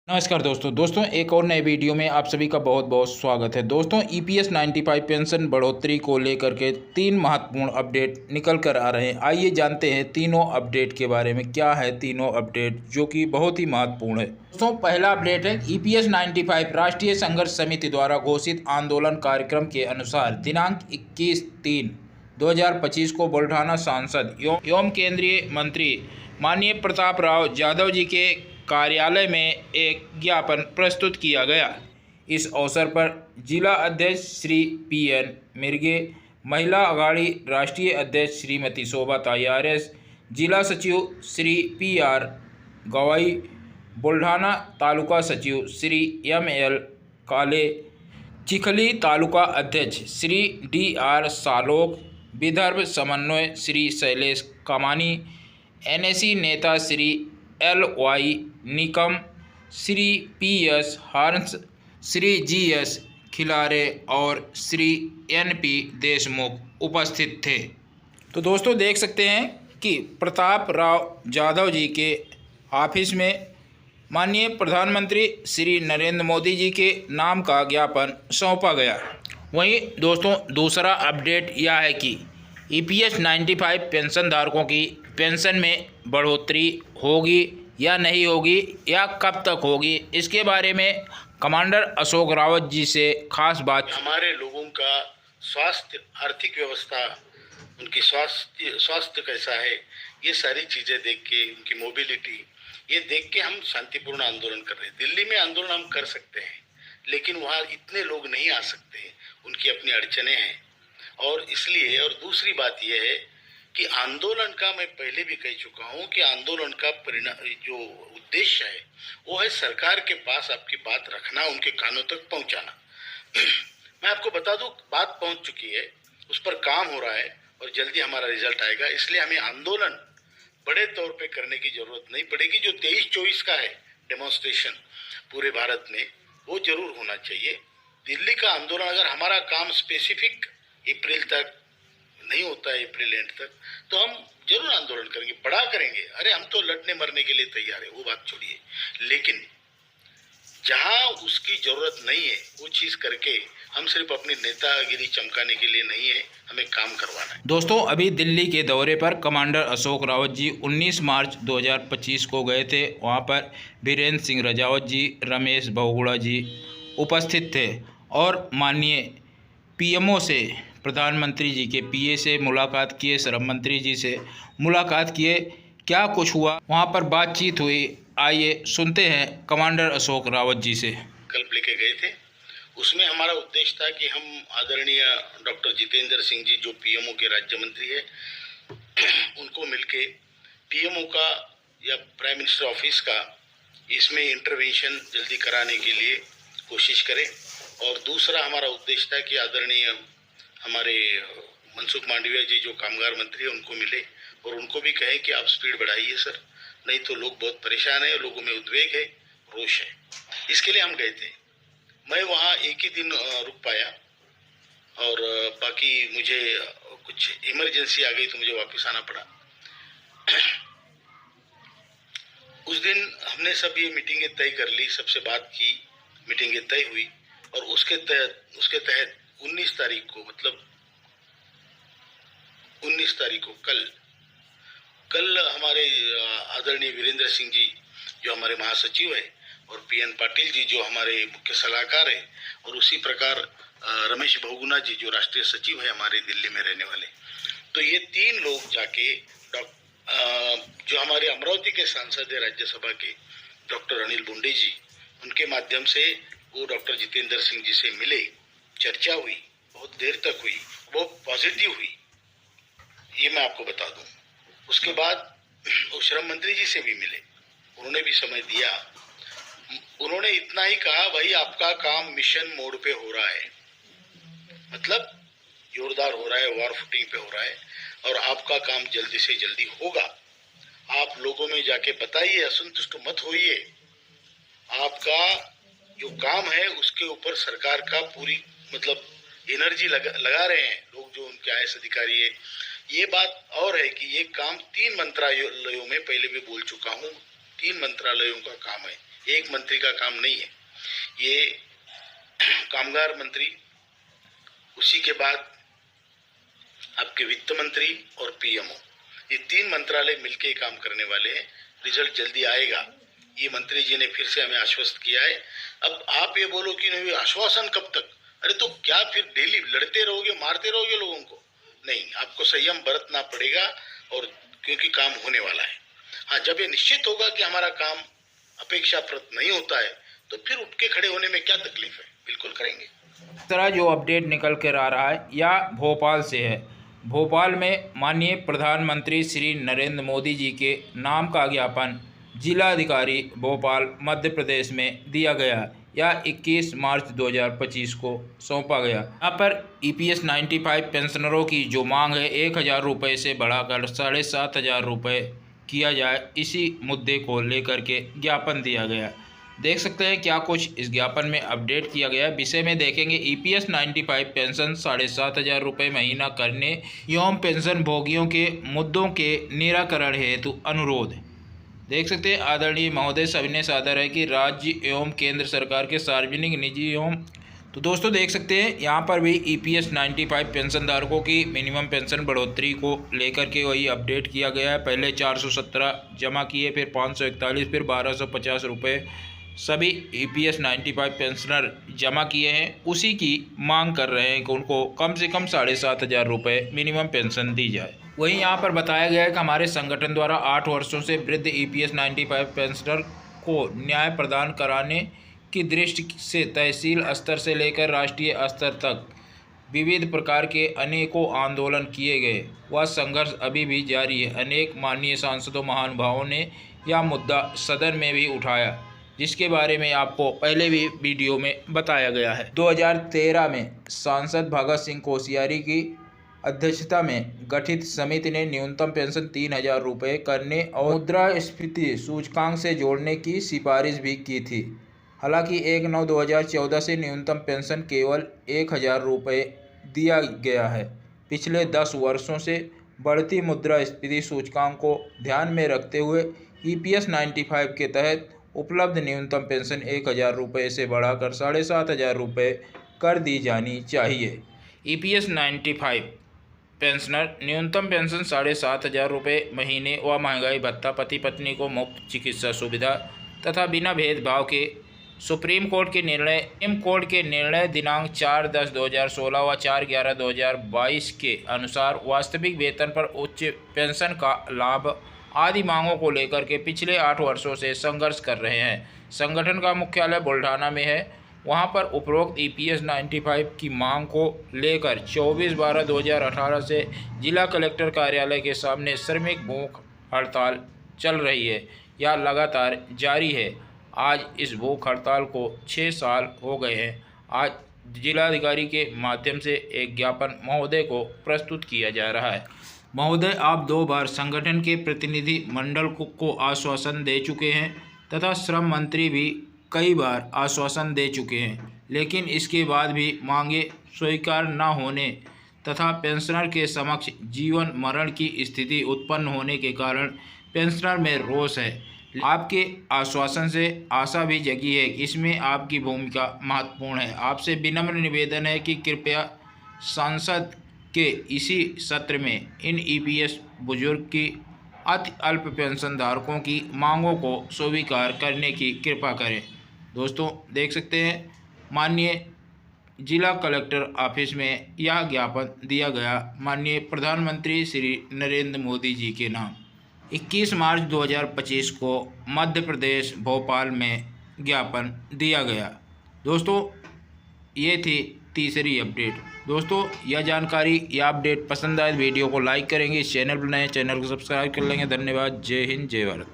नमस्कार दोस्तों एक और नए वीडियो में आप सभी का बहुत बहुत स्वागत है। दोस्तों ईपीएस 95 पेंशन बढ़ोतरी को लेकर के 3 महत्वपूर्ण अपडेट निकल कर आ रहे हैं। आइए जानते हैं तीनों अपडेट के बारे में। क्या है तीनों अपडेट जो कि बहुत ही महत्वपूर्ण है। दोस्तों पहला अपडेट है ईपीएस 95 राष्ट्रीय संघर्ष समिति द्वारा घोषित आंदोलन कार्यक्रम के अनुसार दिनांक 21/3/2025 को बुल्ढाना सांसद एवं केंद्रीय मंत्री माननीय प्रताप राव जाधव जी के कार्यालय में एक ज्ञापन प्रस्तुत किया गया। इस अवसर पर जिला अध्यक्ष श्री पीएन मिर्गे, महिला अघाड़ी राष्ट्रीय अध्यक्ष श्रीमती शोभा आर्यस, जिला सचिव श्री पीआर गवाई, बुल्ढाना तालुका सचिव श्री एमएल काले, चिखली तालुका अध्यक्ष श्री डीआर सालोक, विदर्भ समन्वय श्री शैलेश कामानी, एनएसी नेता श्री LY निकम, श्री PS हंस, श्री GS खिलारे और श्री NP देशमुख उपस्थित थे। तो दोस्तों देख सकते हैं कि प्रताप राव जाधव जी के ऑफिस में माननीय प्रधानमंत्री श्री नरेंद्र मोदी जी के नाम का ज्ञापन सौंपा गया। वहीं दोस्तों दूसरा अपडेट यह है कि EPS 95 पेंशन धारकों की पेंशन में बढ़ोतरी होगी या नहीं होगी या कब तक होगी, इसके बारे में कमांडर अशोक रावत जी से खास बात। हमारे लोगों का स्वास्थ्य, आर्थिक व्यवस्था, उनकी स्वास्थ्य कैसा है, ये सारी चीज़ें देख के, उनकी मोबिलिटी ये देख के हम शांतिपूर्ण आंदोलन कर रहे हैं। दिल्ली में आंदोलन हम कर सकते हैं लेकिन वहाँ इतने लोग नहीं आ सकते, उनकी अपनी अड़चनें हैं। और इसलिए, और दूसरी बात यह है कि आंदोलन का, मैं पहले भी कह चुका हूं कि आंदोलन का परिणाम, जो उद्देश्य है वो है सरकार के पास आपकी बात रखना, उनके कानों तक पहुंचाना। मैं आपको बता दूं, बात पहुंच चुकी है, उस पर काम हो रहा है और जल्दी हमारा रिजल्ट आएगा। इसलिए हमें आंदोलन बड़े तौर पे करने की जरूरत नहीं पड़ेगी। जो 23-24 का है डेमोन्स्ट्रेशन पूरे भारत में, वो जरूर होना चाहिए। दिल्ली का आंदोलन, अगर हमारा काम स्पेसिफिक अप्रैल तक नहीं होता है, अप्रैल एंड तक, तो हम जरूर आंदोलन करेंगे, बड़ा करेंगे। अरे हम तो लड़ने मरने के लिए तैयार है, वो बात छोड़िए। लेकिन जहां उसकी जरूरत नहीं है वो चीज करके हम सिर्फ अपनी नेतागिरी चमकाने के लिए नहीं है, हमें काम करवाना है। दोस्तों अभी दिल्ली के दौरे पर कमांडर अशोक रावत जी 19 मार्च 2025 को गए थे। वहां पर बीरेंद्र सिंह राजावत जी, रमेश बहुगुणा जी उपस्थित थे और माननीय पीएमओ से, प्रधानमंत्री जी के पीए से मुलाकात किए, श्रम मंत्री जी से मुलाकात किए। क्या कुछ हुआ वहाँ पर बातचीत हुई, आइए सुनते हैं कमांडर अशोक रावत जी से। कल्प लेके गए थे, उसमें हमारा उद्देश्य था कि हम आदरणीय डॉक्टर जितेंद्र सिंह जी जो पीएमओ के राज्य मंत्री है, उनको मिलके पीएमओ का या प्राइम मिनिस्टर ऑफिस का इसमें इंटरवेंशन जल्दी कराने के लिए कोशिश करें। और दूसरा हमारा उद्देश्य था कि आदरणीय हमारे मनसुख मांडविया जी जो कामगार मंत्री हैं, उनको मिले और उनको भी कहें कि आप स्पीड बढ़ाइए सर, नहीं तो लोग बहुत परेशान हैं, लोगों में उद्वेग है, रोष है। इसके लिए हम गए थे। मैं वहाँ एक ही दिन रुक पाया और बाकी मुझे कुछ इमरजेंसी आ गई तो मुझे वापस आना पड़ा। उस दिन हमने सब ये मीटिंगें तय कर ली, सबसे बात की, मीटिंगें तय हुई और उसके तहत 19 तारीख को, मतलब 19 तारीख को कल हमारे आदरणीय वीरेंद्र सिंह जी जो हमारे महासचिव है और PN पाटिल जी जो हमारे मुख्य सलाहकार है और उसी प्रकार रमेश बहुगुणा जी जो राष्ट्रीय सचिव है हमारे दिल्ली में रहने वाले, तो ये 3 लोग जाके जो हमारे अमरावती के सांसद है राज्यसभा के डॉक्टर अनिल बुंडे जी, उनके माध्यम से वो डॉक्टर जितेंद्र सिंह जी से मिले, चर्चा हुई, बहुत देर तक हुई, बहुत पॉजिटिव हुई, ये मैं आपको बता दूं। उसके बाद वो श्रम मंत्री जी से भी मिले, उन्होंने भी समय दिया। उन्होंने इतना ही कहा, भाई आपका काम मिशन मोड पे हो रहा है, मतलब जोरदार हो रहा है, वॉर फुटिंग पे हो रहा है और आपका काम जल्दी से जल्दी होगा। आप लोगों में जाके बताइए, असंतुष्ट मत होइए, आपका जो काम है उसके ऊपर सरकार का पूरी मतलब एनर्जी लगा रहे हैं लोग जो उनके IAS अधिकारी है। ये बात और है कि ये काम 3 मंत्रालयों में, पहले भी बोल चुका हूँ, 3 मंत्रालयों का काम है, एक मंत्री का काम नहीं है। ये कामगार मंत्री, उसी के बाद आपके वित्त मंत्री और पीएमओ, ये 3 मंत्रालय मिलके काम करने वाले हैं। रिजल्ट जल्दी आएगा, ये मंत्री जी ने फिर से हमें आश्वस्त किया है। अब आप ये बोलो कि नहीं आश्वासन कब तक, अरे तो क्या फिर डेली लड़ते रहोगे, मारते रहोगे लोगों को? नहीं, आपको संयम बरतना पड़ेगा, और क्योंकि काम होने वाला है। हाँ, जब ये निश्चित होगा कि हमारा काम अपेक्षाप्रद नहीं होता है तो फिर उठ के खड़े होने में क्या तकलीफ है, बिल्कुल करेंगे। इस तरह जो अपडेट निकल कर आ रहा है या भोपाल से है। भोपाल में माननीय प्रधानमंत्री श्री नरेंद्र मोदी जी के नाम का ज्ञापन जिलाधिकारी भोपाल मध्य प्रदेश में दिया गया या 21 मार्च 2025 को सौंपा गया। यहाँ पर EPS 95 पेंशनरों की जो मांग है 1000 रुपये से बढ़ाकर 7500 रुपये किया जाए, इसी मुद्दे को लेकर के ज्ञापन दिया गया। देख सकते हैं क्या कुछ इस ज्ञापन में अपडेट किया गया है। विषय में देखेंगे EPS 95 पेंशन 7500 रुपये महीना करने एवं पेंशन भोगियों के मुद्दों के निराकरण हेतु अनुरोध। देख सकते हैं आदरणीय महोदय सविनय सादर है कि राज्य एवं केंद्र सरकार के सार्वजनिक निजी एवं तो दोस्तों देख सकते हैं यहाँ पर भी EPS 95 पेंशन धारकों की मिनिमम पेंशन बढ़ोतरी को लेकर के वही अपडेट किया गया है। पहले 417 जमा किए, फिर 541, फिर 1250 रुपये सभी EPS 95 पेंशनर जमा किए हैं। उसी की मांग कर रहे हैं कि उनको कम से कम 7500 रुपये मिनिमम पेंशन दी जाए। वहीं यहाँ पर बताया गया है कि हमारे संगठन द्वारा 8 वर्षों से वृद्ध EPS 95 पेंशनर को न्याय प्रदान कराने की दृष्टि से तहसील स्तर से लेकर राष्ट्रीय स्तर तक विविध प्रकार के अनेकों आंदोलन किए गए। वह संघर्ष अभी भी जारी है। अनेक माननीय सांसदों महानुभावों ने यह मुद्दा सदन में भी उठाया, जिसके बारे में आपको पहले भी वीडियो में बताया गया है। 2013 में सांसद भगत सिंह कोश्यारी की अध्यक्षता में गठित समिति ने न्यूनतम पेंशन 3000 रुपये करने और मुद्रास्फीति सूचकांक से जोड़ने की सिफारिश भी की थी। हालांकि 1/9/2014 से न्यूनतम पेंशन केवल 1000 रुपये दिया गया है। पिछले 10 वर्षों से बढ़ती मुद्रास्फीति सूचकांक को ध्यान में रखते हुए EPS 95 के तहत उपलब्ध न्यूनतम पेंशन 1000 रुपये से बढ़ाकर 7500 रुपये कर दी जानी चाहिए। EPS 95 पेंशनर न्यूनतम पेंशन 7500 रुपये महीने व महंगाई भत्ता, पति पत्नी को मुफ्त चिकित्सा सुविधा तथा बिना भेदभाव के सुप्रीम कोर्ट के निर्णय दिनांक 4/10/2016 व 4/11/2022 के अनुसार वास्तविक वेतन पर उच्च पेंशन का लाभ आदि मांगों को लेकर के पिछले 8 वर्षों से संघर्ष कर रहे हैं। संगठन का मुख्यालय बुल्ढाना में है। वहां पर उपरोक्त EPS 95 की मांग को लेकर 24/12/2018 से जिला कलेक्टर कार्यालय के सामने श्रमिक भूख हड़ताल चल रही है या लगातार जारी है। आज इस भूख हड़ताल को 6 साल हो गए हैं। आज जिलाधिकारी के माध्यम से एक ज्ञापन महोदय को प्रस्तुत किया जा रहा है। महोदय, आप 2 बार संगठन के प्रतिनिधि मंडल को आश्वासन दे चुके हैं तथा श्रम मंत्री भी कई बार आश्वासन दे चुके हैं, लेकिन इसके बाद भी मांगे स्वीकार न होने तथा पेंशनर के समक्ष जीवन मरण की स्थिति उत्पन्न होने के कारण पेंशनर में रोष है। आपके आश्वासन से आशा भी जगी है। इसमें आपकी भूमिका महत्वपूर्ण है। आपसे विनम्र निवेदन है कि कृपया सांसद के इसी सत्र में इन EPS बुजुर्ग की अति अल्प पेंशन धारकों की मांगों को स्वीकार करने की कृपा करें। दोस्तों देख सकते हैं माननीय जिला कलेक्टर ऑफिस में यह ज्ञापन दिया गया माननीय प्रधानमंत्री श्री नरेंद्र मोदी जी के नाम। 21 मार्च 2025 को मध्य प्रदेश भोपाल में ज्ञापन दिया गया। दोस्तों ये थी तीसरी अपडेट। दोस्तों यह जानकारी या अपडेट पसंद आए वीडियो को लाइक करेंगे, इस चैनल पर नए चैनल को सब्सक्राइब कर लेंगे। धन्यवाद। जय हिंद, जय भारत।